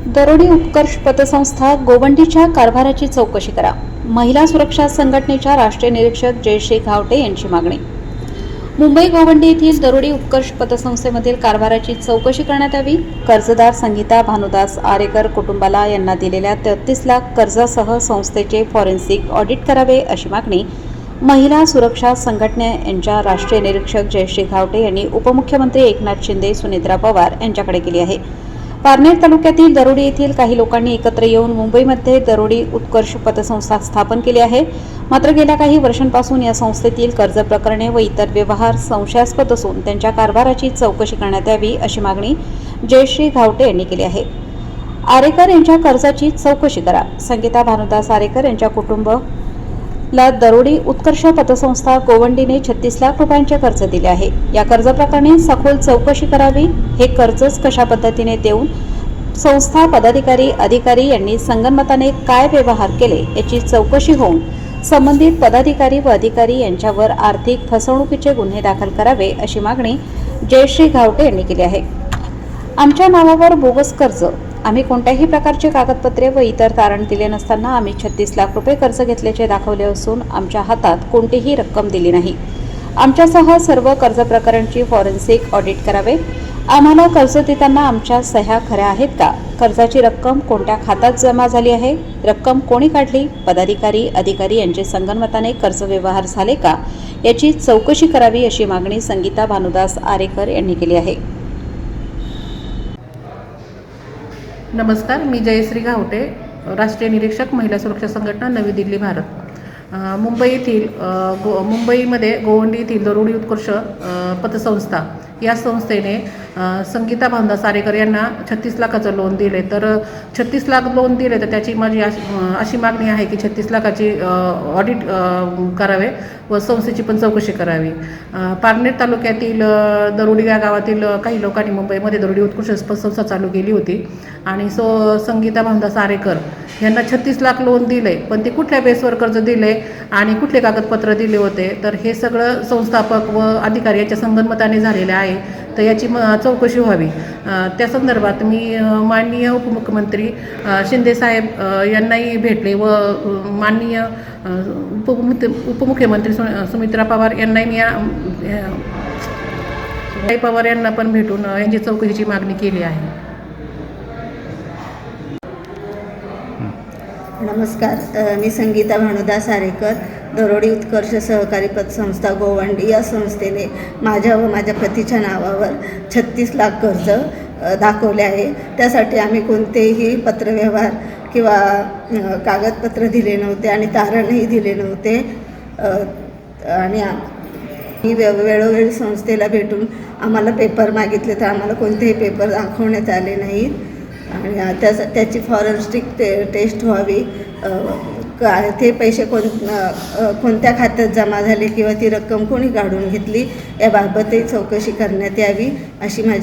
दरोडी उत्कर्ष पतसंस्था गोवंडीच्या कारभाराची चौकशी करा. महिला सुरक्षा संघटनेच्या राष्ट्रीय निरीक्षक जयश्री घावटे यांची मागणी. मुंबई गोवंडी येथील दरोडी उत्कर्ष पतसंस्थेमधील कारभाराची चौकशी करण्यात यावी. कर्जदार संगीता भानुदास आरेकर कुटुंबाला यांना दिलेल्या 33 लाख कर्जासह संस्थेचे फॉरेन्सिक ऑडिट करावे अशी मागणी महिला सुरक्षा संघटने यांच्या राष्ट्रीय निरीक्षक जयश्री घावटे यांनी उपमुख्यमंत्री एकनाथ शिंदे, सुनेत्रा पवार यांच्याकडे केली आहे. पारनेर तालुक्यातील दरोडी येथील काही लोकांनी एकत्र येऊन मुंबईमध्ये दरोडी उत्कर्ष पतसंस्था स्थापन केली आहे. मात्र गेल्या काही वर्षांपासून या संस्थेतील कर्ज प्रकरणे व इतर व्यवहार संशयास्पद असून त्यांच्या कारभाराची चौकशी करण्यात यावी अशी मागणी जयश्री घावटे यांनी केली आहे. आरेकर यांच्या कर्जाची चौकशी करा. संगीता भानुदास आरेकर यांच्या कुटुंबाला दरोडी उत्कर्ष पतसंस्था गोवंडीने 36 लाख रुपयांचे कर्ज दिले आहे. या कर्ज प्रकरणी सखोल चौकशी करावी. हे कर्जच कशा पद्धतीने देऊन संस्था पदाधिकारी अधिकारी यांनी संगनमताने काय व्यवहार केले याची चौकशी होऊन संबंधित पदाधिकारी व अधिकारी यांच्यावर आर्थिक फसवणुकीचे गुन्हे दाखल करावे अशी मागणी जयश्री घावटे यांनी केली आहे. आमच्या नावावर बोगस कर्ज, आम्ही कोणत्याही प्रकारचे कागदपत्रे व इतर तारण दिले नसताना आम्ही 36 लाख रुपये कर्ज घेतल्याचे दाखवले असून आमच्या हातात कोणतीही रक्कम दिली नाही. आमच्यासह सर्व कर्ज प्रकरणाची फॉरेन्सिक ऑडिट करावे. आम्हाला कर्ज देताना आमच्या सह्या खऱ्या आहेत का? कर्जाची रक्कम कोणत्या खात्यात जमा झाली आहे? रक्कम कोणी काढली? पदाधिकारी अधिकारी यांचे संगनमताने कर्ज व्यवहार झाले का याची चौकशी करावी अशी मागणी संगीता भानुदास आरेकर यांनी केली आहे. नमस्कार, मी जयश्री घावटे, राष्ट्रीय निरीक्षक महिला सुरक्षा संघटना, नवी दिल्ली, भारत. मुंबईमध्ये गोवंडी येथील दरोडी उत्कर्ष पतसंस्था या संस्थेने संगीता भानुदास आरेकर यांना 36 लाखाचं लोन दिले. तर 36 लाख लोन दिले तर त्याची माझी अशी मागणी आहे की 36 लाखाची ऑडिट करावे व संस्थेची पण चौकशी करावी. पारनेर तालुक्यातील दरोडी या गावातील काही लोकांनी मुंबईमध्ये दरोडी उत्कर्ष पतसंस्था चालू केली होती आणि संगीता भानुदास आरेकर यांना 36 लाख लोन दिले. पण ते कुठल्या बेसवर कर्ज दिले आणि कुठले कागदपत्र दिले होते तर हे सगळं संस्थापक व अधिकारी यांच्या संगनमताने झालेले आहे. तर याची चौकशी व्हावी. त्या संदर्भात मी माननीय उपमुख्यमंत्री शिंदेसाहेब यांनाही भेटले व माननीय उपमुख्यमंत्री सुनेत्रा पवार यांनाही मी पवार यांना पण भेटून यांची चौकशीची मागणी केली आहे. नमस्कार, मी संगीता भानुदास आरेकर, दरोडी उत्कर्ष सहकारी पतसंस्था गोवंडी या संस्थेने माझ्या व माझ्या पतीच्या नावावर 36 लाख कर्ज दाखवले आहे. त्यासाठी आम्ही कोणतेही पत्रव्यवहार किंवा कागदपत्र दिले नव्हते आणि तारणही दिले नव्हते. आणि मी वेळोवेळी संस्थेला भेटून आम्हाला पेपर मागितले तर आम्हाला कोणतेही पेपर दाखवण्यात आले नाहीत. आणि त्याची फॉरेन्सिक टेस्ट व्हावी. ते पैसे कोणत्या खात्यात जमा झाले किंवा ती रक्कम कोणी काढून घेतली याबाबतही चौकशी करण्यात यावी अशी माझी